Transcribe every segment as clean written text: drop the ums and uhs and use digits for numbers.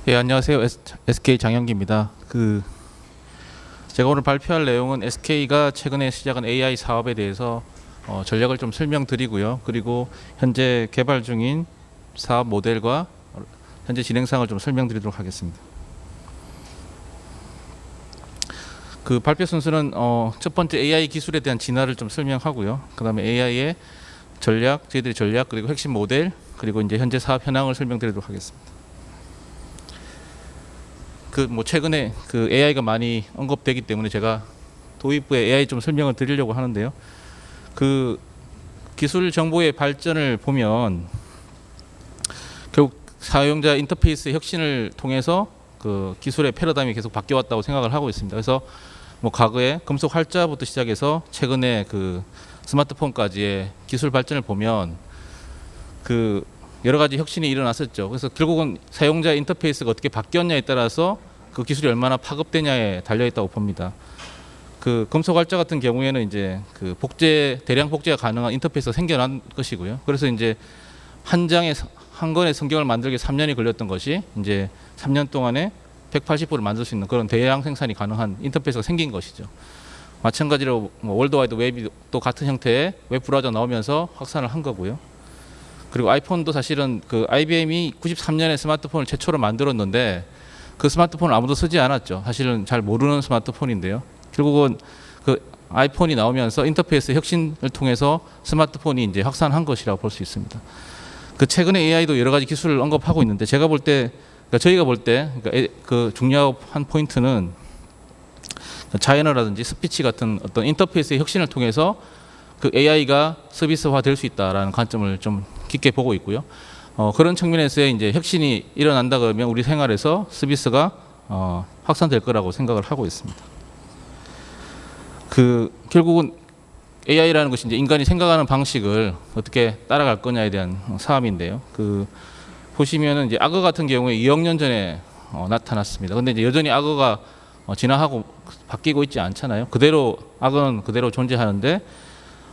예, 안녕하세요. SK 장영기입니다. 제가 오늘 발표할 내용은 SK가 최근에 시작한 AI 사업에 대해서 전략을 좀 설명드리고요. 그리고 현재 개발 중인 사업 모델과 현재 진행상을 좀 설명드리도록 하겠습니다. 발표 순서는 첫 번째 AI 기술에 대한 진화를 좀 설명하고요. 그다음에 AI의 전략, 저희들의 전략, 그리고 핵심 모델, 그리고 이제 현재 사업 현황을 설명드리도록 하겠습니다. 최근에 AI가 많이 언급되기 때문에 제가 도입부에 AI 좀 설명을 드리려고 하는데요. 기술 정보의 발전을 보면 결국 사용자 인터페이스의 혁신을 통해서 기술의 패러다임이 계속 바뀌어왔다고 생각을 하고 있습니다. 그래서 과거에 금속 활자부터 시작해서 최근에 스마트폰까지의 기술 발전을 보면 여러 가지 혁신이 일어났었죠. 그래서 결국은 사용자 인터페이스가 어떻게 바뀌었냐에 따라서 그 기술이 얼마나 파급되냐에 달려 있다고 봅니다. 금속 활자 같은 경우에는 이제 대량 복제가 가능한 인터페이스가 생겨난 것이고요. 그래서 이제 한 권의 성경을 만들기 3년이 걸렸던 것이 이제 3년 동안에 180부를 만들 수 있는 그런 대량 생산이 가능한 인터페이스가 생긴 것이죠. 마찬가지로 월드와이드 웹이 또 같은 형태의 웹 브라우저 나오면서 확산을 한 거고요. 그리고 아이폰도 사실은 IBM이 93년에 스마트폰을 최초로 만들었는데 그 스마트폰을 아무도 쓰지 않았죠. 사실은 잘 모르는 스마트폰인데요. 결국은 아이폰이 나오면서 인터페이스 혁신을 통해서 스마트폰이 이제 확산한 것이라고 볼 수 있습니다. 최근에 AI도 여러 가지 기술을 언급하고 있는데 제가 볼 때, 저희가 볼 때 중요한 포인트는 자연어라든지 스피치 같은 어떤 인터페이스의 혁신을 통해서 AI가 서비스화 될 수 있다라는 관점을 좀 깊게 보고 있고요. 그런 측면에서의 이제 혁신이 일어난다 그러면 우리 생활에서 서비스가 확산될 거라고 생각을 하고 있습니다. 결국은 AI라는 것이 이제 인간이 생각하는 방식을 어떻게 따라갈 거냐에 대한 사업인데요. 보시면은 이제 악어 같은 경우에 2억 년 전에 나타났습니다. 근데 이제 여전히 악어가 진화하고 바뀌고 있지 않잖아요. 악어는 그대로 존재하는데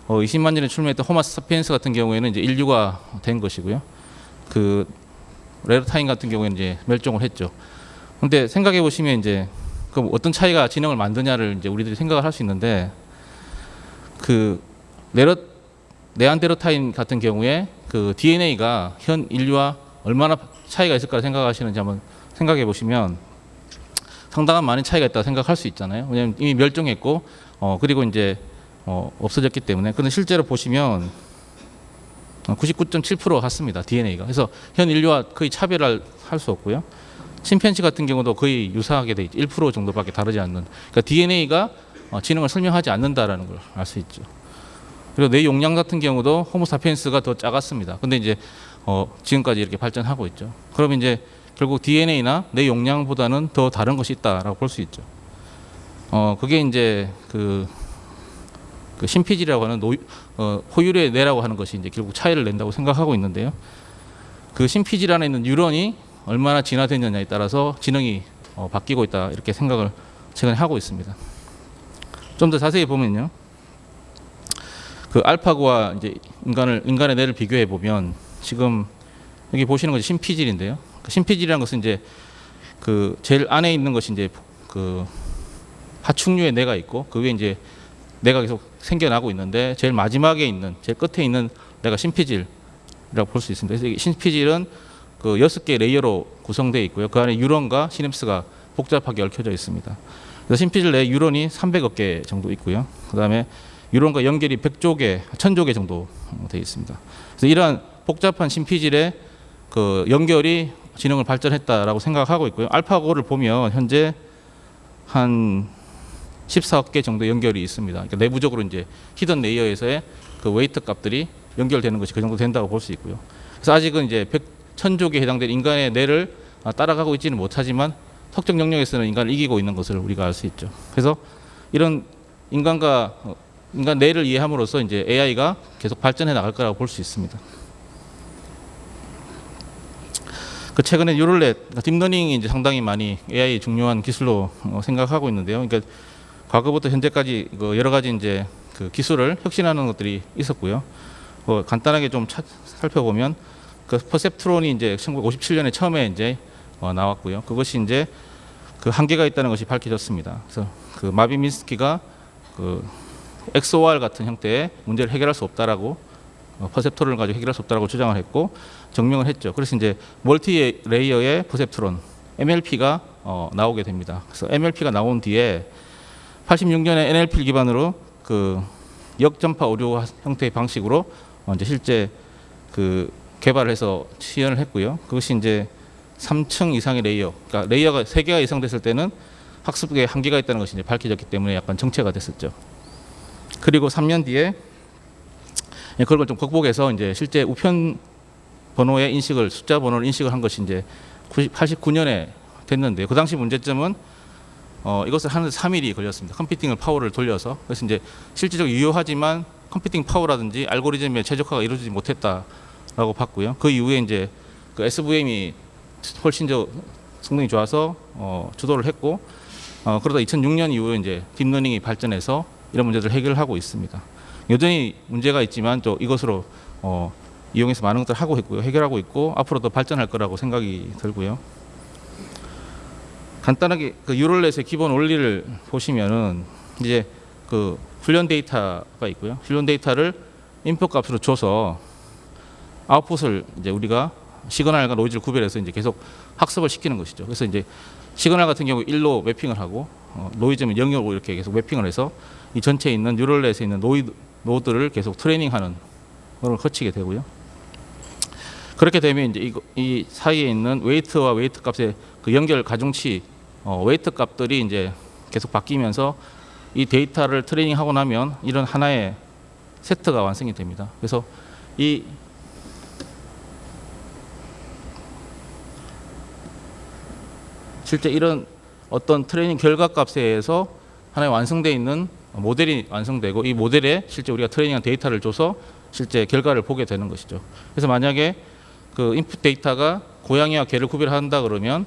20만 년에 출現했던 호모 사피엔스 같은 경우에는 이제 인류가 된 것이고요. 레르타인 같은 경우에는 이제 멸종을 했죠. 근데 생각해 보시면 이제 어떤 차이가 진영을 만드냐를 이제 우리들이 생각을 할 수 있는데 네안데르탈인 같은 경우에 DNA가 현 인류와 얼마나 차이가 있을까 생각하시는지 한번 생각해 보시면 상당한 많은 차이가 있다고 생각할 수 있잖아요. 왜냐하면 이미 멸종했고 그리고 이제 없어졌기 때문에. 근데 실제로 보시면 99.7% 같습니다. DNA가. 그래서 현 인류와 거의 차별할 수 없고요. 침팬지 같은 경우도 거의 유사하게 돼 있죠. 1% 정도밖에 다르지 않는. 그러니까 DNA가 지능을 설명하지 않는다라는 걸 알 수 있죠. 그리고 뇌 용량 같은 경우도 호모 사피엔스가 더 작았습니다. 근데 이제 지금까지 이렇게 발전하고 있죠. 그러면 이제 결국 DNA나 뇌 용량보다는 더 다른 것이 있다라고 볼 수 있죠. 그게 이제 신피질이라고 하는 포유류의 뇌라고 하는 것이 이제 결국 차이를 낸다고 생각하고 있는데요. 신피질 안에 있는 뉴런이 얼마나 진화됐느냐에 따라서 지능이 바뀌고 있다 이렇게 생각을 최근에 하고 있습니다. 좀 더 자세히 보면요, 알파고와 이제 인간의 뇌를 비교해 보면 지금 여기 보시는 것이 신피질인데요. 신피질이라는 것은 이제 제일 안에 있는 것이 이제 하충류의 뇌가 있고 그 위에 이제 뇌가 계속 생겨나고 있는데 제일 마지막에 있는 제일 끝에 있는 뇌가 신피질이라고 볼 수 있습니다. 그래서 신피질은 6개의 레이어로 구성되어 있고요. 그 안에 뉴런과 시냅스가 복잡하게 얽혀져 있습니다. 그래서 신피질 내에 뉴런이 300억 개 정도 있고요. 그 다음에 뉴런과 연결이 100조 개, 1000조 개 정도 되어 있습니다. 그래서 이러한 복잡한 신피질의 연결이 지능을 발전했다라고 생각하고 있고요. 알파고를 보면 현재 한 14억 개 정도 연결이 있습니다. 그러니까 내부적으로 이제 히든 레이어에서의 웨이트 값들이 연결되는 것이 그 정도 된다고 볼 수 있고요. 그래서 아직은 이제 1000조 개에 해당되는 인간의 뇌를 따라가고 있지는 못하지만 특정 영역에서는 인간을 이기고 있는 것을 우리가 알 수 있죠. 그래서 이런 인간 뇌를 이해함으로써 이제 AI가 계속 발전해 나갈 거라고 볼 수 있습니다. 최근에 뉴럴넷, 딥러닝이 이제 상당히 많이 AI 중요한 기술로 생각하고 있는데요. 그러니까 과거부터 현재까지 여러 가지 이제 기술을 혁신하는 것들이 있었고요. 간단하게 좀 살펴보면 퍼셉트론이 이제 1957년에 처음에 이제 나왔고요. 그것이 이제 그 한계가 있다는 것이 밝혀졌습니다. 그래서 그 마빈 미스키가 그 XOR 같은 형태의 문제를 해결할 수 없다라고 퍼셉트론을 가지고 해결할 수 없다라고 주장을 했고 증명을 했죠. 그래서 이제 멀티 레이어의 퍼셉트론 MLP가 나오게 됩니다. 그래서 MLP가 나온 뒤에 86년에 NLP 기반으로 그 역전파 오류 형태의 방식으로 이제 실제 그 개발을 해서 시연을 했고요. 그것이 이제 3층 이상의 레이어, 그러니까 레이어가 3개가 이상 됐을 때는 학습에 한계가 있다는 것이 이제 밝혀졌기 때문에 약간 정체가 됐었죠. 그리고 3년 뒤에 그걸 좀 극복해서 이제 실제 우편 번호의 인식을 숫자 번호를 인식을 한 것이 이제 89년에 됐는데 그 당시 문제점은 이것을 하는데 3일이 걸렸습니다. 컴퓨팅을 파워를 돌려서. 그래서 이제 실질적으로 유효하지만 컴퓨팅 파워라든지 알고리즘의 최적화가 이루어지지 못했다라고 봤고요. 그 이후에 이제 그 SVM이 훨씬 더 성능이 좋아서 주도를 했고 그러다 2006년 이후에 이제 딥러닝이 발전해서 이런 문제들을 해결하고 있습니다. 여전히 문제가 있지만 또 이것으로 이용해서 많은 것들을 하고 있고요. 해결하고 있고 앞으로도 발전할 거라고 생각이 들고요. 간단하게 그 유럴렛의 기본 원리를 보시면은 이제 그 훈련 데이터가 있고요. 훈련 데이터를 인풋 값으로 줘서 아웃풋을 이제 우리가 시그널과 노이즈를 구별해서 이제 계속 학습을 시키는 것이죠. 그래서 이제 시그널 같은 경우 1로 매핑을 하고 노이즈는 0으로 이렇게 계속 매핑을 해서 이 전체에 있는 뉴럴넷에 있는 노드를 계속 트레이닝하는 걸 거치게 되고요. 그렇게 되면 이제 이 사이에 있는 웨이트와 웨이트 값의 그 연결 가중치 웨이트 값들이 이제 계속 바뀌면서 이 데이터를 트레이닝하고 나면 이런 하나의 세트가 완성이 됩니다. 그래서 이 실제 이런 어떤 트레이닝 결과 값에 의해서 하나의 완성되어 있는 모델이 완성되고 이 모델에 실제 우리가 트레이닝한 데이터를 줘서 실제 결과를 보게 되는 것이죠. 그래서 만약에 그 인풋 데이터가 고양이와 개를 구별한다 그러면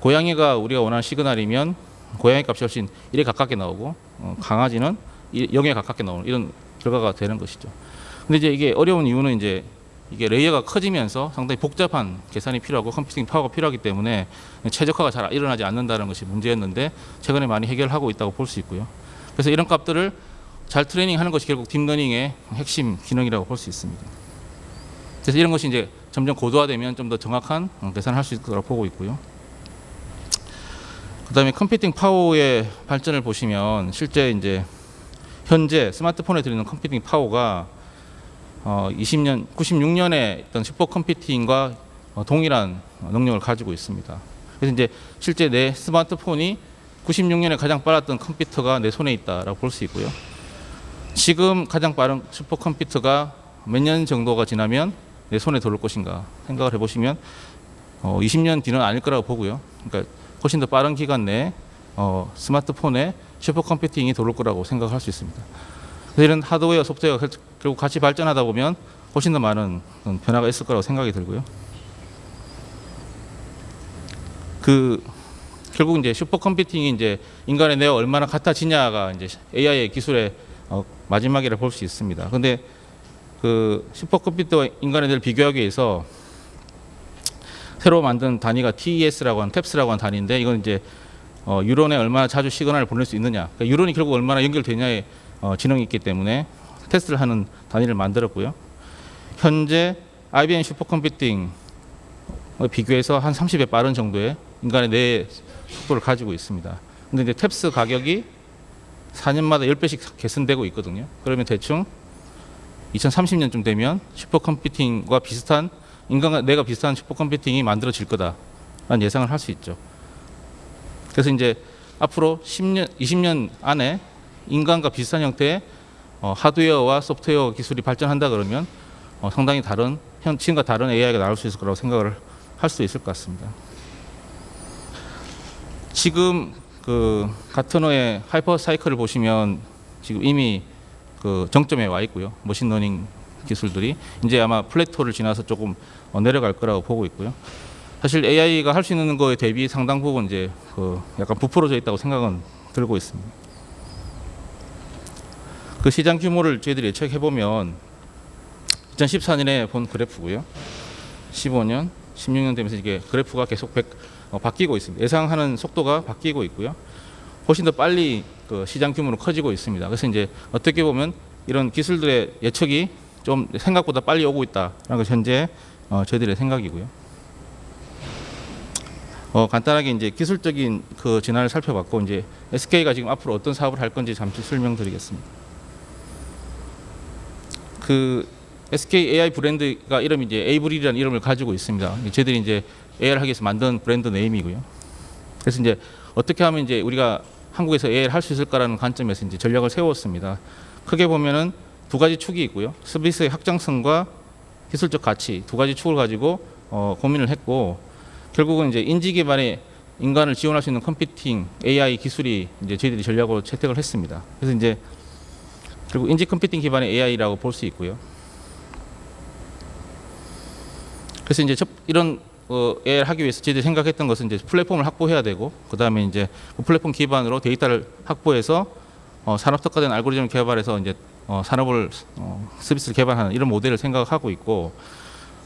고양이가 우리가 원하는 시그널이면 고양이 값이 훨씬 1에 가깝게 나오고 강아지는 0에 가깝게 나오는 이런 결과가 되는 것이죠. 근데 이제 이게 어려운 이유는 이제 이게 레이어가 커지면서 상당히 복잡한 계산이 필요하고 컴퓨팅 파워가 필요하기 때문에 최적화가 잘 일어나지 않는다는 것이 문제였는데 최근에 많이 해결하고 있다고 볼 수 있고요. 그래서 이런 값들을 잘 트레이닝하는 것이 결국 딥러닝의 핵심 기능이라고 볼 수 있습니다. 그래서 이런 것이 이제 점점 고도화되면 좀 더 정확한 계산을 할 수 있을 거라고 보고 있고요. 그다음에 컴퓨팅 파워의 발전을 보시면 실제 이제 현재 스마트폰에 들어있는 컴퓨팅 파워가 96년에 있던 슈퍼컴퓨팅과 동일한 능력을 가지고 있습니다. 그래서 이제 실제 내 스마트폰이 96년에 가장 빨랐던 컴퓨터가 내 손에 있다라고 볼 수 있고요. 지금 가장 빠른 슈퍼컴퓨터가 몇 년 정도가 지나면 내 손에 들어올 것인가 생각을 해보시면 20년 뒤는 아닐 거라고 보고요. 그러니까 훨씬 더 빠른 기간 내에 스마트폰에 슈퍼컴퓨팅이 들어올 거라고 생각할 수 있습니다. 그래서 이런 하드웨어, 소프트웨어가 결국 같이 발전하다 보면 훨씬 더 많은 변화가 있을 거라고 생각이 들고요. 결국 이제 슈퍼컴퓨팅이 이제 인간의 뇌와 얼마나 같아지냐가 이제 AI의 기술의 마지막이라 볼 수 있습니다. 그런데 그 슈퍼컴퓨터와 인간의 뇌를 비교하기 위해서 새로 만든 단위가 TES라고 하는 탭스라고 하는 단위인데 이건 이제 유론에 얼마나 자주 시그널을 보낼 수 있느냐, 그러니까 유론이 결국 얼마나 연결되냐에 지능이 있기 때문에 테스트를 하는 단위를 만들었고요. 현재 IBM 슈퍼컴퓨팅에 비교해서 한 30배 빠른 정도의 인간의 뇌 속도를 가지고 있습니다. 근데 이제 탭스 가격이 4년마다 10배씩 개선되고 있거든요. 그러면 대충 2030년쯤 되면 슈퍼컴퓨팅과 비슷한 인간과 뇌가 비슷한 슈퍼컴퓨팅이 만들어질 거다라는 예상을 할 수 있죠. 그래서 이제 앞으로 10년, 20년 안에 인간과 비슷한 형태의 하드웨어와 소프트웨어 기술이 발전한다 그러면 상당히 다른 지금과 다른 AI가 나올 수 있을 거라고 생각을 할 수 있을 것 같습니다. 지금 그 가트너의 하이퍼 사이클을 보시면 지금 이미 그 정점에 와 있고요. 머신러닝 기술들이 이제 아마 플래토를 지나서 조금 내려갈 거라고 보고 있고요. 사실 AI가 할 수 있는 거에 대비 상당 부분 이제 그 약간 부풀어져 있다고 생각은 들고 있습니다. 그 시장 규모를 저희들이 예측해 보면 2014년에 본 그래프고요. 15년, 16년 되면서 이게 그래프가 계속 바뀌고 있습니다. 예상하는 속도가 바뀌고 있고요. 훨씬 더 빨리 그 시장 규모로 커지고 있습니다. 그래서 이제 어떻게 보면 이런 기술들의 예측이 좀 생각보다 빨리 오고 있다라는 것이 현재 저희들의 생각이고요. 간단하게 이제 기술적인 그 진화를 살펴봤고, 이제 SK가 지금 앞으로 어떤 사업을 할 건지 잠시 설명드리겠습니다. 그 SK AI 브랜드가 이름이 이제 에이브릴이라는 이름을 가지고 있습니다. 저희들이 이제 AI를 하기 위해서 만든 브랜드 네임이고요. 그래서 이제 어떻게 하면 이제 우리가 한국에서 AI를 할 수 있을까라는 관점에서 이제 전략을 세웠습니다. 크게 보면은 두 가지 축이 있고요. 서비스의 확장성과 기술적 가치 두 가지 축을 가지고 고민을 했고, 결국은 이제 인지 기반의 인간을 지원할 수 있는 컴퓨팅 AI 기술이 이제 저희들이 전략으로 채택을 했습니다. 그래서 이제 결국 인지 컴퓨팅 기반의 AI라고 볼 수 있고요. 그래서 이제 이런 AI를 하기 위해서 저희들이 생각했던 것은 이제 플랫폼을 확보해야 되고, 그 다음에 이제 그 플랫폼 기반으로 데이터를 확보해서 산업 특화된 알고리즘을 개발해서 이제 산업을 서비스를 개발하는 이런 모델을 생각하고 있고,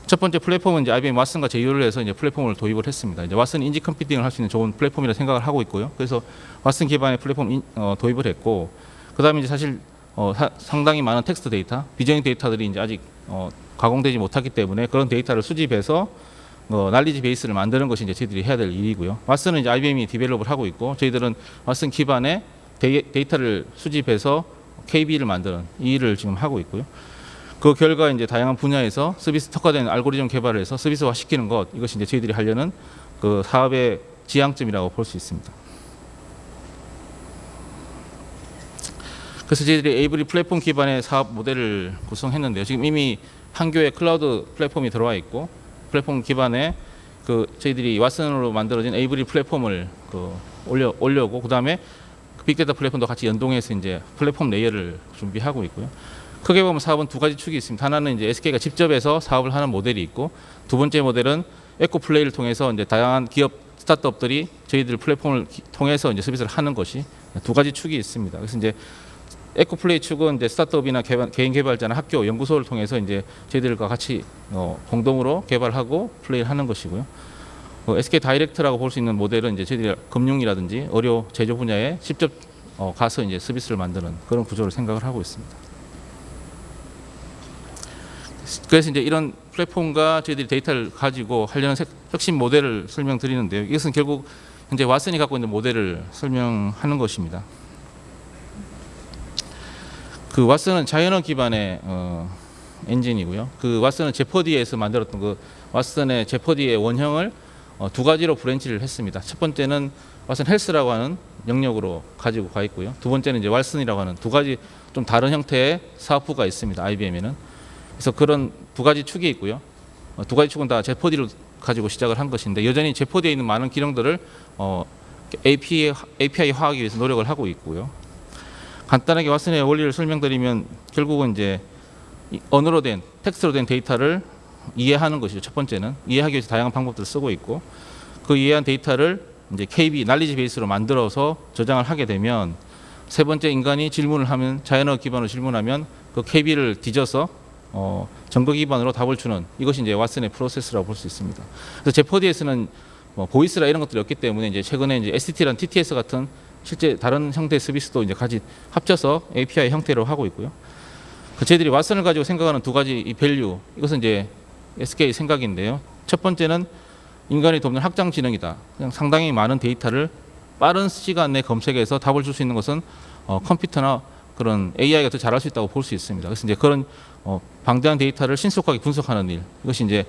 첫 번째 플랫폼은 이제 IBM 왓슨과 제휴를 해서 이제 플랫폼을 도입을 했습니다. 이제 왓슨 인지 컴퓨팅을 할 수 있는 좋은 플랫폼이라 생각을 하고 있고요. 그래서 왓슨 기반의 플랫폼 도입을 했고, 그 다음에 이제 사실 상당히 많은 텍스트 데이터, 비정형 데이터들이 이제 아직 가공되지 못하기 때문에 그런 데이터를 수집해서 날리지 베이스를 만드는 것이 이제 저희들이 해야 될 일이고요. 왓슨은 이제 IBM이 디벨롭을 하고 있고, 저희들은 왓슨 기반의 데이터를 수집해서 KB를 만드는 이 일을 지금 하고 있고요. 그 결과 이제 다양한 분야에서 서비스 특화된 알고리즘 개발을 해서 서비스화 시키는 것, 이것이 이제 저희들이 하려는 그 사업의 지향점이라고 볼 수 있습니다. 그래서 저희들이 에이브리 플랫폼 기반의 사업 모델을 구성했는데요. 지금 이미 한교에 클라우드 플랫폼이 들어와 있고, 플랫폼 기반의 그 저희들이 왓슨으로 만들어진 에이브리 플랫폼을 올려고, 그 다음에 빅데이터 플랫폼도 같이 연동해서 이제 플랫폼 레이어를 준비하고 있고요. 크게 보면 사업은 두 가지 축이 있습니다. 하나는 이제 SK가 직접 해서 사업을 하는 모델이 있고, 두 번째 모델은 에코플레이를 통해서 이제 다양한 기업 스타트업들이 저희들 플랫폼을 통해서 이제 서비스를 하는 것이 두 가지 축이 있습니다. 그래서 이제 에코플레이 축은 이제 스타트업이나 개인 개발자나 학교, 연구소를 통해서 이제 저희들과 같이 공동으로 개발하고 플레이를 하는 것이고요. SK 다이렉트라고 볼 수 있는 모델은 이제 저희들이 금융이라든지 의료, 제조 분야에 직접 가서 이제 서비스를 만드는 그런 구조를 생각을 하고 있습니다. 그래서 이제 이런 플랫폼과 저희들이 데이터를 가지고 하려는 혁신 모델을 설명드리는데요. 이것은 결국 현재 왓슨이 갖고 있는 모델을 설명하는 것입니다. 그 왓슨은 자연어 기반의 엔진이고요. 그 왓슨은 제퍼디에서 만들었던 그 왓슨의 제퍼디의 원형을 두 가지로 브랜치를 했습니다. 첫 번째는 왓슨 헬스라고 하는 영역으로 가지고 가 있고요. 두 번째는 이제 왓슨이라고 하는 두 가지 좀 다른 형태의 사업부가 있습니다. IBM에는. 그래서 그런 두 가지 축이 있고요. 두 가지 축은 다 제퍼디를 가지고 시작을 한 것인데, 여전히 제퍼디에 있는 많은 기능들을 API화하기 위해서 노력을 하고 있고요. 간단하게 왓슨의 원리를 설명드리면 결국은 이제 언어로 된, 텍스트로 된 데이터를 이해하는 것이죠. 첫 번째는 이해하기 위해서 다양한 방법들을 쓰고 있고, 그 이해한 데이터를 이제 KB, 날리지 베이스로 만들어서 저장을 하게 되면, 세 번째 인간이 질문을 하면, 자연어 기반으로 질문하면 그 KB를 뒤져서 정거 기반으로 답을 주는, 이것이 이제 왓슨의 프로세스라고 볼 수 있습니다. 그래서 제퍼디에서는 보이스라 이런 것들이 없기 때문에 이제 최근에 이제 ST랑 TTS 같은 실제 다른 형태의 서비스도 이제 같이 합쳐서 API 형태로 하고 있고요. 저희들이 왓슨을 가지고 생각하는 두 가지 이 밸류, 이것은 이제 SK 생각인데요. 첫 번째는 인간이 돕는 확장 지능이다. 그냥 상당히 많은 데이터를 빠른 시간 내 검색해서 답을 줄 수 있는 것은 컴퓨터나 그런 AI가 더 잘할 수 있다고 볼 수 있습니다. 그래서 이제 그런 방대한 데이터를 신속하게 분석하는 일, 이것이 이제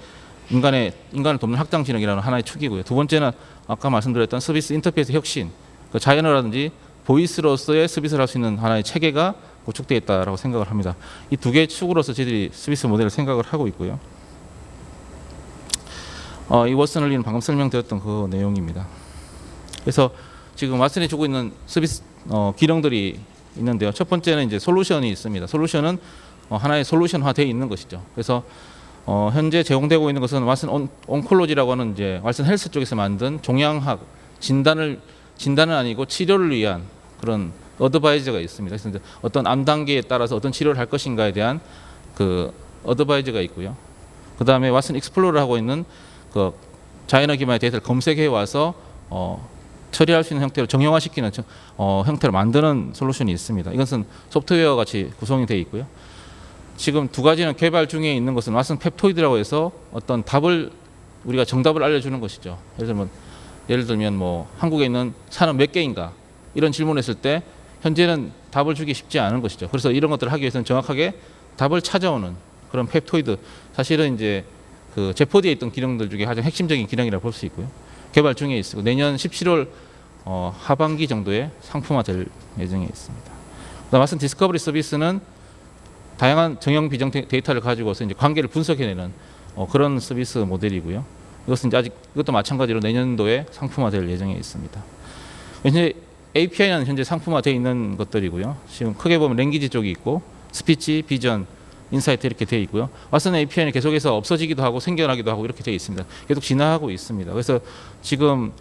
인간을 돕는 확장 지능이라는 하나의 축이고요. 두 번째는 아까 말씀드렸던 서비스 인터페이스 혁신, 그 자연어라든지 보이스로서의 서비스를 할 수 있는 하나의 체계가 구축되어 있다라고 생각을 합니다. 이 두 개의 축으로서 저희들이 서비스 모델을 생각을 하고 있고요. 이 왓슨 원리는 방금 설명드렸던 그 내용입니다. 그래서 지금 왓슨이 주고 있는 서비스 기능들이 있는데요. 첫 번째는 이제 솔루션이 있습니다. 솔루션은 하나의 솔루션화 되어 있는 것이죠. 그래서 현재 제공되고 있는 것은 왓슨 온콜로지라고 하는 이제 왓슨 헬스 쪽에서 만든 종양학 진단은 아니고 치료를 위한 그런 어드바이저가 있습니다. 그래서 이제 어떤 암 단계에 따라서 어떤 치료를 할 것인가에 대한 그 어드바이저가 있고요. 그 다음에 왓슨 익스플로러를 하고 있는 그 자연어 기반의 데이터를 검색해 와서 처리할 수 있는 형태로 정형화시키는 형태로 만드는 솔루션이 있습니다. 이것은 소프트웨어 같이 구성이 되어 있고요. 지금 두 가지는 개발 중에 있는 것은 왓슨 펩토이드라고 해서 어떤 답을 우리가 정답을 알려주는 것이죠. 예를 들면 뭐 한국에 있는 산업 몇 개인가 이런 질문을 했을 때 현재는 답을 주기 쉽지 않은 것이죠. 그래서 이런 것들을 하기 위해서는 정확하게 답을 찾아오는 그런 펩토이드, 사실은 이제 그 제포디에 있던 기능들 중에 가장 핵심적인 기능이라고 볼 수 있고요. 개발 중에 있고 내년 17월 하반기 정도에 상품화될 예정에 있습니다. 그다음 왓슨 디스커버리 서비스는 다양한 정형 비정 데이터를 가지고서 이제 관계를 분석해내는 그런 서비스 모델이고요. 이것은 이제 아직 이것도 마찬가지로 내년도에 상품화될 예정에 있습니다. 현재 API는 현재 상품화되어 있는 것들이고요. 지금 크게 보면 랭귀지 쪽이 있고 스피치, 비전, 인사이트 이렇게 되어 있고요. 왓슨 API는 계속해서 없어지기도 하고 생겨나기도 하고 이렇게 되어 있습니다. 계속 진화하고 있습니다. 그래서 지금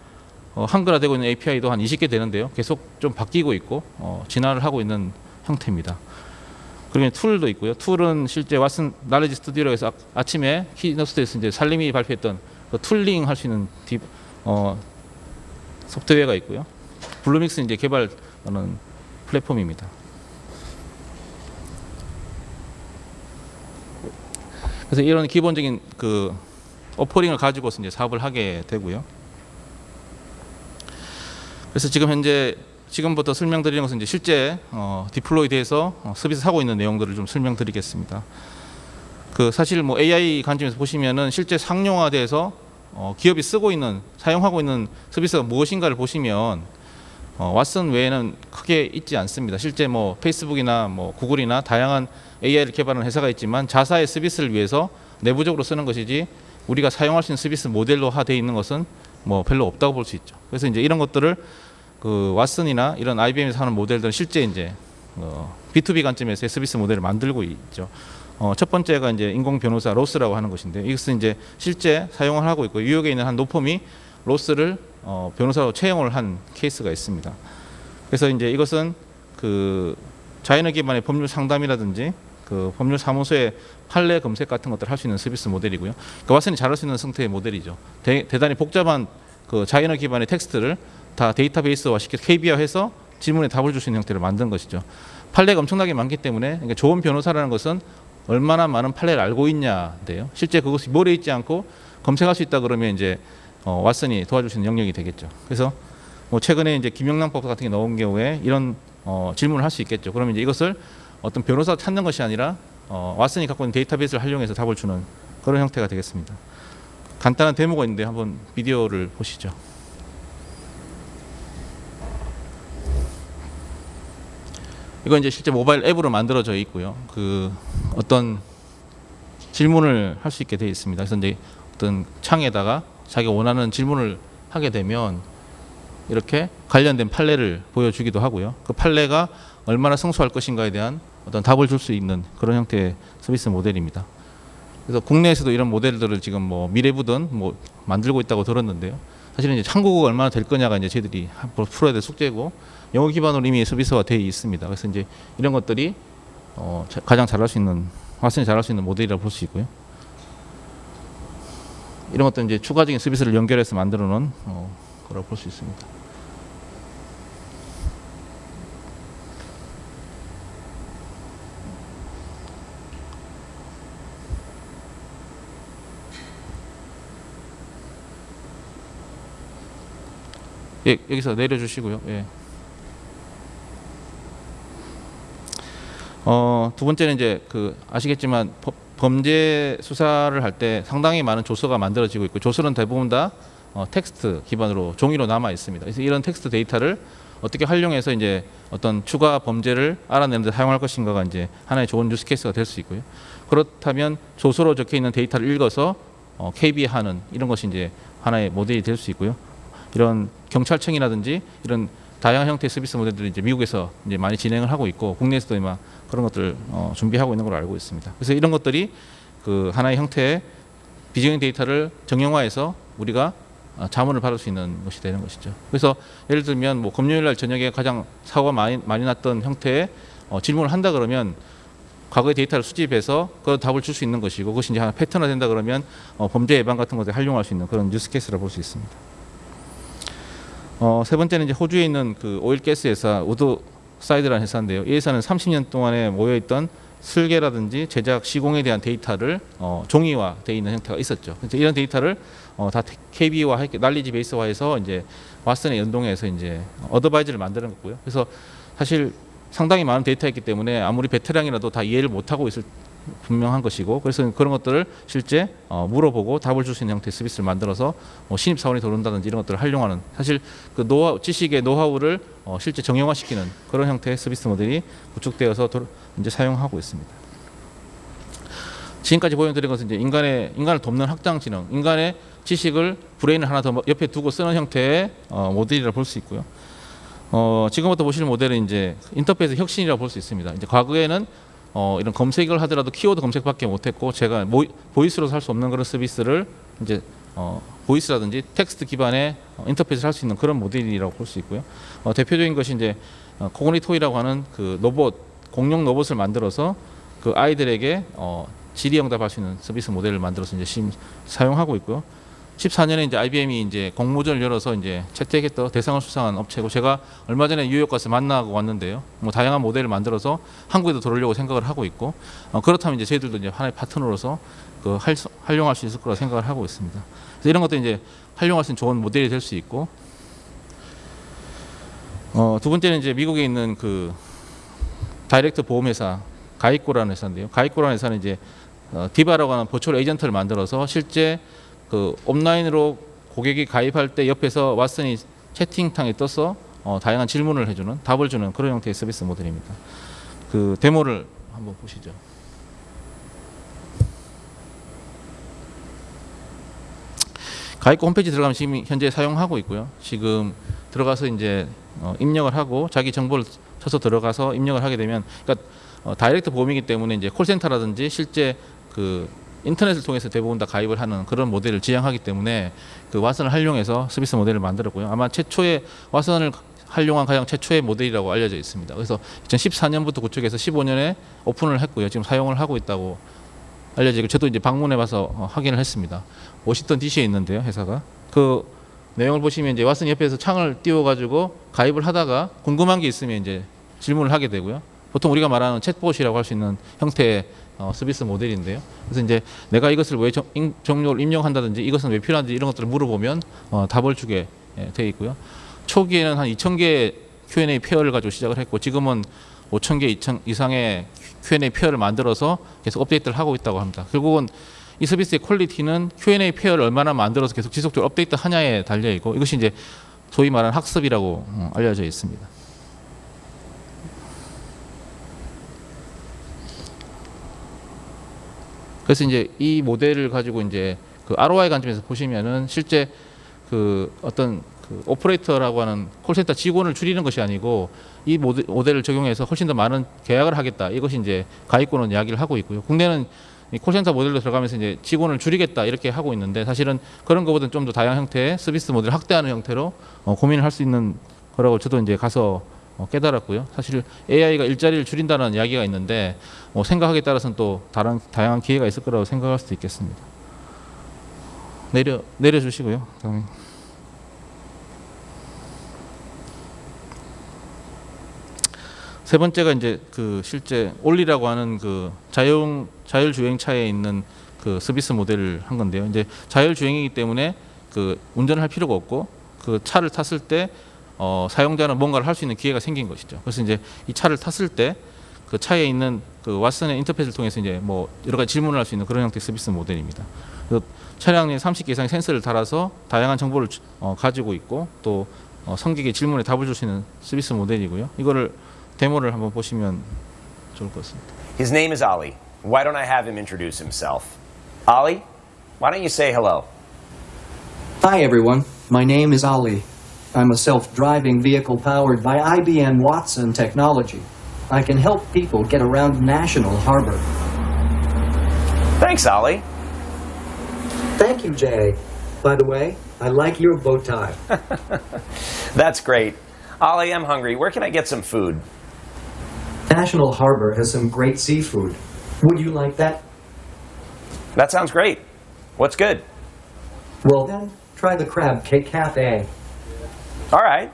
한글화되고 있는 API도 한 20개 되는데요. 계속 좀 바뀌고 있고 진화를 하고 있는 형태입니다. 그리고 툴도 있고요. 툴은 실제 왓슨 날리지 스튜디오로 해서 아침에 키노스트에서 이제 살림이 발표했던 그 툴링 할 수 있는 소프트웨어가 있고요. 블루믹스 이제 개발하는 플랫폼입니다. 그래서 이런 기본적인 그 오퍼링을 가지고서 이제 사업을 하게 되고요. 그래서 지금부터 설명드리는 것은 이제 실제 디플로이드에서 서비스 하고 있는 내용들을 좀 설명드리겠습니다. 그 사실 뭐 AI 관점에서 보시면은 실제 상용화돼서 기업이 쓰고 있는 사용하고 있는 서비스가 무엇인가를 보시면 왓슨 외에는 크게 있지 않습니다. 실제 뭐 페이스북이나 뭐 구글이나 다양한 AI를 개발하는 회사가 있지만 자사의 서비스를 위해서 내부적으로 쓰는 것이지 우리가 사용할 수 있는 서비스 모델로 되어 있는 것은 뭐 별로 없다고 볼 수 있죠. 그래서 이제 이런 것들을 그 왓슨이나 이런 IBM에서 하는 모델들은 실제 이제 B2B 관점에서의 서비스 모델을 만들고 있죠. 첫 번째가 이제 인공 변호사 로스라고 하는 것인데 이것은 이제 실제 사용을 하고 있고 뉴욕에 있는 한 노펌이 로스를 변호사로 채용을 한 케이스가 있습니다. 그래서 이제 이것은 그 자연어 기반의 법률 상담이라든지 그 법률 사무소의 판례 검색 같은 것들을 할 수 있는 서비스 모델이고요. 그 왓슨이 잘할 수 있는 형태의 모델이죠. 대단히 복잡한 그 자연어 기반의 텍스트를 다 데이터베이스화 시켜서 KB화해서 질문에 답을 줄 수 있는 형태를 만든 것이죠. 판례가 엄청나게 많기 때문에 그러니까 좋은 변호사라는 것은 얼마나 많은 판례를 알고 있냐인데요. 실제 그것이 모래 있지 않고 검색할 수 있다 그러면 이제 왓슨이 도와줄 수 있는 영역이 되겠죠. 그래서 뭐 최근에 이제 김영란법 같은 게 나온 경우에 이런 질문을 할 수 있겠죠. 그러면 이제 이것을 어떤 변호사 찾는 것이 아니라 왓슨이 갖고 있는 데이터베이스를 활용해서 답을 주는 그런 형태가 되겠습니다. 간단한 데모가 있는데 한번 비디오를 보시죠. 이건 이제 실제 모바일 앱으로 만들어져 있고요. 그 어떤 질문을 할 수 있게 되어 있습니다. 그래서 이제 어떤 창에다가 자기가 원하는 질문을 하게 되면 이렇게 관련된 판례를 보여주기도 하고요. 그 판례가 얼마나 성수할 것인가에 대한 어떤 답을 줄 수 있는 그런 형태의 서비스 모델입니다. 그래서 국내에서도 이런 모델들을 지금 뭐 미래부든 뭐 만들고 있다고 들었는데요. 사실은 이제 한국어가 얼마나 될 거냐가 이제 저희들이 풀어야 될 숙제고 영어 기반으로 이미 서비스화 되어 있습니다. 그래서 이제 이런 것들이 가장 잘할 수 있는 왓슨이 잘할 수 있는 모델이라고 볼 수 있고요. 이런 것도 이제 추가적인 서비스를 연결해서 만들어 놓은 거라고 볼 수 있습니다. 예, 여기서 내려주시고요. 예. 두 번째는 이제 그 아시겠지만 범죄 수사를 할 때 상당히 많은 조서가 만들어지고 있고 조서는 대부분 다 텍스트 기반으로 종이로 남아 있습니다. 그래서 이런 텍스트 데이터를 어떻게 활용해서 이제 어떤 추가 범죄를 알아내는 데 사용할 것인가가 이제 하나의 좋은 유스 케이스가 될 수 있고요. 그렇다면 조서로 적혀 있는 데이터를 읽어서 KB하는 이런 것이 이제 하나의 모델이 될 수 있고요. 이런 경찰청이라든지 이런 다양한 형태의 서비스 모델들이 이제 미국에서 이제 많이 진행을 하고 있고 국내에서도 아마 그런 것들 준비하고 있는 걸로 알고 있습니다. 그래서 이런 것들이 그 하나의 형태의 비정형 데이터를 정형화해서 우리가 자문을 받을 수 있는 것이 되는 것이죠. 그래서 예를 들면 뭐 금요일 날 저녁에 가장 사고가 많이 났던 형태의 질문을 한다 그러면 과거의 데이터를 수집해서 그 답을 줄 수 있는 것이고, 그것이 이제 하나 패턴화 된다 그러면 범죄 예방 같은 것에 활용할 수 있는 그런 유스 케이스라 볼 수 있습니다. 세 번째는 이제 호주에 있는 그 오일 가스 회사 우드사이드라는 회사인데요. 이 회사는 30년 동안에 모여있던 설계라든지 제작 시공에 대한 데이터를 종이화되어 있는 형태가 있었죠. 그래서 이런 데이터를 다 KB와 난리지 베이스화해서 이제 왓슨에 연동해서 이제 어드바이저를 만드는 거고요. 그래서 사실 상당히 많은 데이터였기 때문에 아무리 베테랑이라도 다 이해를 못하고 있을 분명한 것이고, 그래서 그런 것들을 실제 물어보고 답을 줄 수 있는 형태의 서비스를 만들어서 신입 사원이 들어온다든지 이런 것들을 활용하는, 사실 그 지식의 노하우를 실제 정형화시키는 그런 형태의 서비스 모델이 구축되어서 이제 사용하고 있습니다. 지금까지 보여드린 것은 이제 인간을 돕는 확장지능, 인간의 지식을 브레인을 하나 더 옆에 두고 쓰는 형태의 모델이라 볼 수 있고요. 지금부터 보실 모델은 이제 인터페이스 혁신이라고 볼 수 있습니다. 이제 과거에는 이런 검색을 하더라도 키워드 검색밖에 못했고, 제가 보이스로서 할 수 없는 그런 서비스를 이제 보이스라든지 텍스트 기반의 인터페이스를 할 수 있는 그런 모델이라고 볼 수 있고요. 대표적인 것이 이제 코그니토이라고 하는 그 공룡 로봇을 만들어서 그 아이들에게 질의응답할 수 있는 서비스 모델을 만들어서 이제 지금 사용하고 있고요. 14년에 이제 IBM이 이제 공모전을 열어서 이제 채택했던 대상을 수상한 업체고, 제가 얼마 전에 뉴욕 가서 만나고 왔는데요. 뭐 다양한 모델을 만들어서 한국에도 들어오려고 생각을 하고 있고, 그렇다면 이제 저희들도 이제 하나의 파트너로서 활용할 수 있을 거라 생각을 하고 있습니다. 그래서 이런 것도 이제 활용할 수 있는 좋은 모델이 될 수 있고, 두 번째는 이제 미국에 있는 그 다이렉트 보험회사 가이코라는 회사인데요. 가이코라는 회사는 이제 디바라고 하는 버추얼 에이전트를 만들어서 실제 그 온라인으로 고객이 가입할 때 옆에서 왓슨이 채팅창에 떠서 다양한 질문을 해주는, 답을 주는 그런 형태의 서비스 모델입니다. 그 데모를 한번 보시죠. 가입고 홈페이지 들어가면 지금 현재 사용하고 있고요. 지금 들어가서 이제 입력을 하고 자기 정보를 쳐서 들어가서 입력을 하게 되면, 그러니까 다이렉트 보험이기 때문에 이제 콜센터라든지 실제 그 인터넷을 통해서 대부분 다 가입을 하는 그런 모델을 지향하기 때문에 그 왓슨을 활용해서 서비스 모델을 만들었고요. 아마 최초의 왓슨을 활용한 가장 최초의 모델이라고 알려져 있습니다. 그래서 2014년부터 구축해서 15년에 오픈을 했고요. 지금 사용을 하고 있다고 알려지고, 저도 이제 방문해 봐서 확인을 했습니다. 워싱턴 DC에 있는데요, 회사가. 그 내용을 보시면 이제 왓슨 옆에서 창을 띄워 가지고 가입을 하다가 궁금한 게 있으면 이제 질문을 하게 되고요. 보통 우리가 말하는 챗봇이라고 할 수 있는 형태의 서비스 모델인데요. 그래서 이제 내가 이것을 왜 종료를 입력한다든지 이것은 왜 필요한지 이런 것들을 물어보면 답을 주게 되어 있고요. 초기에는 한 2,000개의 Q&A 페어를 가지고 시작을 했고, 지금은 5,000개 이상의 Q&A 페어를 만들어서 계속 업데이트를 하고 있다고 합니다. 결국은 이 서비스의 퀄리티는 Q&A 페어를 얼마나 만들어서 계속 지속적으로 업데이트 하냐에 달려 있고, 이것이 이제 소위 말하는 학습이라고 알려져 있습니다. 그래서 이제 이 모델을 가지고 이제 그 ROI 관점에서 보시면은 실제 그 어떤 그 오퍼레이터라고 하는 콜센터 직원을 줄이는 것이 아니고 이 모델을 적용해서 훨씬 더 많은 계약을 하겠다. 이것이 이제 가입고는 이야기를 하고 있고요. 국내는 이 콜센터 모델로 들어가면서 이제 직원을 줄이겠다 이렇게 하고 있는데, 사실은 그런 것보다는 좀 더 다양한 형태의 서비스 모델을 확대하는 형태로 고민을 할 수 있는 거라고 저도 이제 가서 깨달았고요. 사실 AI가 일자리를 줄인다는 이야기가 있는데 생각하기에 따라서는 또 다양한 기회가 있을 거라고 생각할 수도 있겠습니다. 내려주시고요. 다음에. 세 번째가 이제 그 실제 올리라고 하는 그 자율주행차에 있는 그 서비스 모델을 한 건데요. 이제 자율주행이기 때문에 그 운전을 할 필요가 없고, 그 차를 탔을 때 사용자는 뭔가를 할 수 있는 기회가 생긴 것이죠. 그래서 이제 이 차를 탔을 때 그 차에 있는 그 왓슨의 인터페이스를 통해서 이제 뭐 여러 가지 질문을 할 수 있는 그런 형태의 서비스 모델입니다. 차량에 30개 이상의 센서를 달아서 다양한 정보를 가지고 있고, 또 성객의 질문에 답을 줄 수 있는 서비스 모델이고요. 이거를 데모를 한번 보시면 좋을 것 같습니다. His name is Ali. Why don't I have him introduce himself? Ali, why don't you say hello? Hi everyone, my name is Ali. I'm a self-driving vehicle powered by IBM Watson technology. I can help people get around National Harbor. Thanks, Ali. Thank you, Jay. By the way, I like your bow tie. That's great. Ali, I'm hungry. Where can I get some food? National Harbor has some great seafood. Would you like that? That sounds great. What's good? Well then, try the Crab Cake Cafe. All right.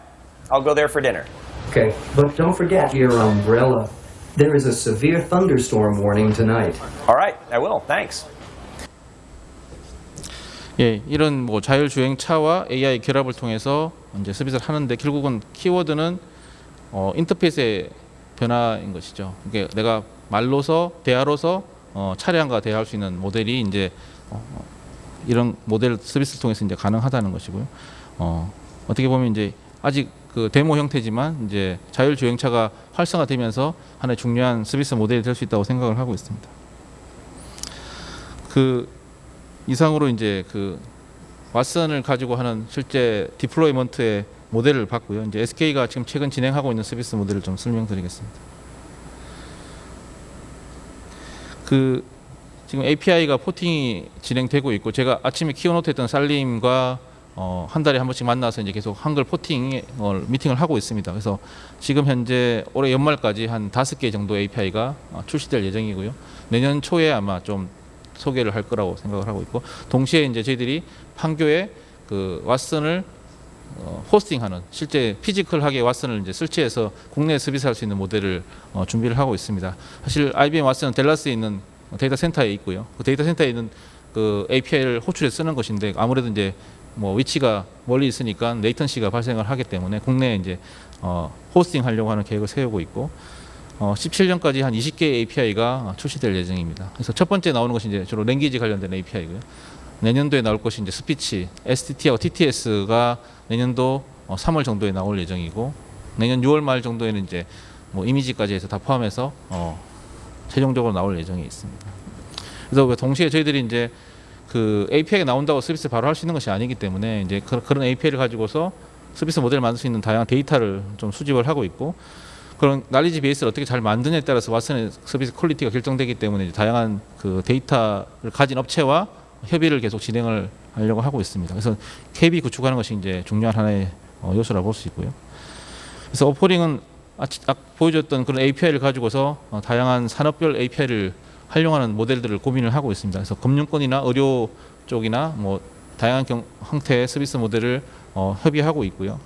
I'll go there for dinner. Okay, but don't forget your umbrella. There is a severe thunderstorm warning tonight. All right. I will. Thanks. 예, 이런 뭐 자율주행차와 AI 결합을 통해서 이제 서비스를 하는데 결국은 키워드는 인터페이스의 변화인 것이죠. 이게 내가 말로서 대화로서 차량과 대화할 수 있는 모델이 이제 이런 모델 서비스를 통해서 이제 가능하다는 것이고요. 어떻게 보면 이제 아직 그 데모 형태지만 이제 자율주행차가 활성화되면서 하나의 중요한 서비스 모델이 될 수 있다고 생각을 하고 있습니다. 그 이상으로 이제 그 왓슨을 가지고 하는 실제 디플로이먼트의 모델을 봤고요. 이제 SK가 지금 최근 진행하고 있는 서비스 모델을 좀 설명드리겠습니다. 그 지금 API가 포팅이 진행되고 있고 제가 아침에 키워노트 했던 살림과 한 달에 한 번씩 만나서 이제 계속 한글 포팅 미팅을 하고 있습니다. 그래서 지금 현재 올해 연말까지 한 5개 정도 API가 출시될 예정이고요. 내년 초에 아마 좀 소개를 할 거라고 생각을 하고 있고 동시에 이제 저희들이 판교에 그 왓슨을 호스팅하는 실제 피지컬하게 왓슨을 이제 설치해서 국내에 서비스할 수 있는 모델을 준비를 하고 있습니다. 사실 IBM 왓슨은 댈러스에 있는 데이터 센터에 있고요. 그 데이터 센터에 있는 그 API를 호출해 쓰는 것인데 아무래도 이제 뭐 위치가 멀리 있으니까 레이턴시가 발생을 하기 때문에 국내에 이제 호스팅하려고 하는 계획을 세우고 있고 17년까지 한 20개 API가 출시될 예정입니다. 그래서 첫 번째 나오는 것이 이제 주로 랭귀지 관련된 API고요. 내년도에 나올 것이 이제 스피치, STT하고 TTS가 내년도 3월 정도에 나올 예정이고 내년 6월 말 정도에는 이제 뭐 이미지까지 해서 다 포함해서 최종적으로 나올 예정이 있습니다. 그래서 동시에 저희들이 이제 그 API가 나온다고 서비스 바로 할 수 있는 것이 아니기 때문에 이제 그런 API를 가지고서 서비스 모델을 만들 수 있는 다양한 데이터를 좀 수집을 하고 있고 그런 날리지 베이스를 어떻게 잘 만드냐에 따라서 왓슨의 서비스 퀄리티가 결정되기 때문에 이제 다양한 그 데이터를 가진 업체와 협의를 계속 진행을 하려고 하고 있습니다. 그래서 KB 구축하는 것이 이제 중요한 하나의 요소라고 볼 수 있고요. 그래서 오퍼링은 보여줬던 그런 API를 가지고서 다양한 산업별 API를 활용하는 모델들을 고민을 하고 있습니다. 그래서 금융권이나 의료 쪽이나 뭐 다양한 형태의 서비스 모델을 협의하고 있고요.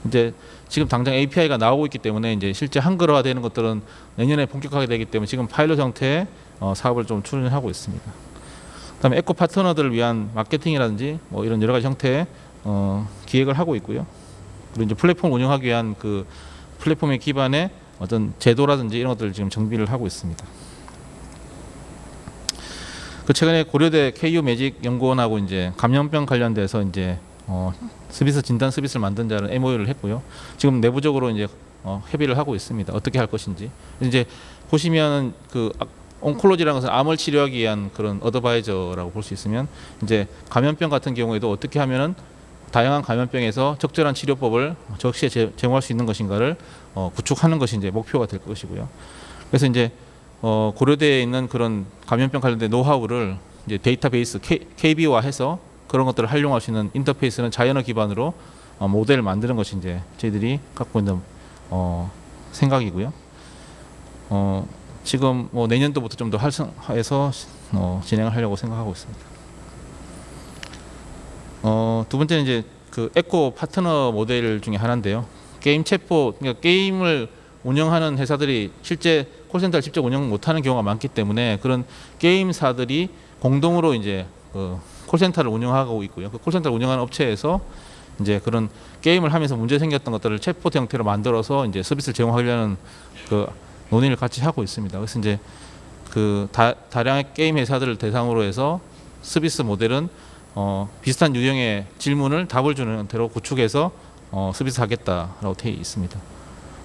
이제 지금 당장 API가 나오고 있기 때문에 이제 실제 한글화되는 것들은 내년에 본격화하게 되기 때문에 지금 파일럿 형태의 사업을 좀 추진하고 있습니다. 그다음에 에코 파트너들을 위한 마케팅이라든지 뭐 이런 여러 가지 형태의 기획을 하고 있고요. 그리고 이제 플랫폼 운영하기 위한 그 플랫폼의 기반의 어떤 제도라든지 이런 것들을 지금 정비를 하고 있습니다. 그 최근에 고려대 KU 매직 연구원하고 이제 감염병 관련돼서 이제 서비스 진단 서비스를 만든다는 MOU를 했고요. 지금 내부적으로 이제 협의를 하고 있습니다. 어떻게 할 것인지. 이제 보시면 그 온콜로지라는 것은 암을 치료하기 위한 그런 어드바이저라고 볼 수 있으면 이제 감염병 같은 경우에도 어떻게 하면은 다양한 감염병에서 적절한 치료법을 적시에 제공할 수 있는 것인가를 구축하는 것이 이제 목표가 될 것이고요. 그래서 이제 고려대에 있는 그런 감염병 관련된 노하우를 이제 데이터베이스 KB화해서 그런 것들을 활용할 수 있는 인터페이스는 자연어 기반으로 모델을 만드는 것이 이제 저희들이 갖고 있는 생각이고요. 지금 뭐 내년도부터 좀 더 활성화해서 진행을 하려고 생각하고 있습니다. 두 번째는 이제 그 에코 파트너 모델 중에 하나인데요. 게임 챗봇, 그러니까 게임을 운영하는 회사들이 실제 콜센터를 직접 운영 못하는 경우가 많기 때문에 그런 게임사들이 공동으로 이제 그 콜센터를 운영하고 있고요. 그 콜센터를 운영하는 업체에서 이제 그런 게임을 하면서 문제 생겼던 것들을 챗봇 형태로 만들어서 이제 서비스를 제공하려는 그 논의를 같이 하고 있습니다. 그래서 이제 그 다량의 게임 회사들을 대상으로 해서 서비스 모델은 비슷한 유형의 질문을 답을 주는 형태로 구축해서 서비스하겠다라고 되어 있습니다.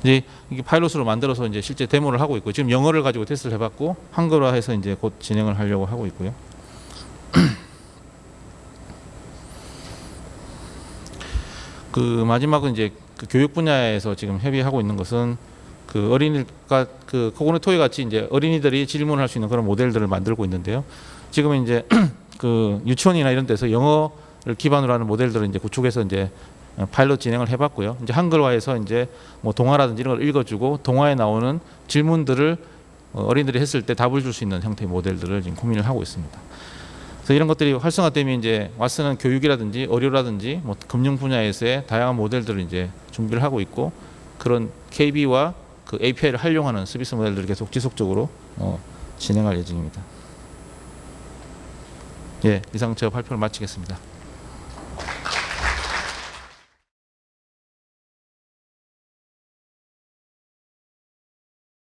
이제 이게 파일럿으로 만들어서 이제 실제 데모를 하고 있고 지금 영어를 가지고 테스트를 해봤고 한글화해서 이제 곧 진행을 하려고 하고 있고요. 그 마지막은 이제 그 교육 분야에서 지금 협의하고 있는 것은 그 어린이가 그 코코넛 토이 같이 이제 어린이들이 질문을 할 수 있는 그런 모델들을 만들고 있는데요. 지금은 이제 그 유치원이나 이런 데서 영어를 기반으로 하는 모델들을 이제 구축해서 이제 파일럿 진행을 해봤고요. 이제 한글화해서 이제 뭐 동화라든지 이런 걸 읽어주고 동화에 나오는 질문들을 어린이들이 했을 때 답을 줄 수 있는 형태의 모델들을 지금 고민을 하고 있습니다. 그래서 이런 것들이 활성화되면 이제 왓슨은 교육이라든지 의료라든지 뭐 금융 분야에서의 다양한 모델들을 이제 준비를 하고 있고 그런 KB와 그 API를 활용하는 서비스 모델들을 계속 지속적으로 진행할 예정입니다. 예, 이상 제 발표를 마치겠습니다.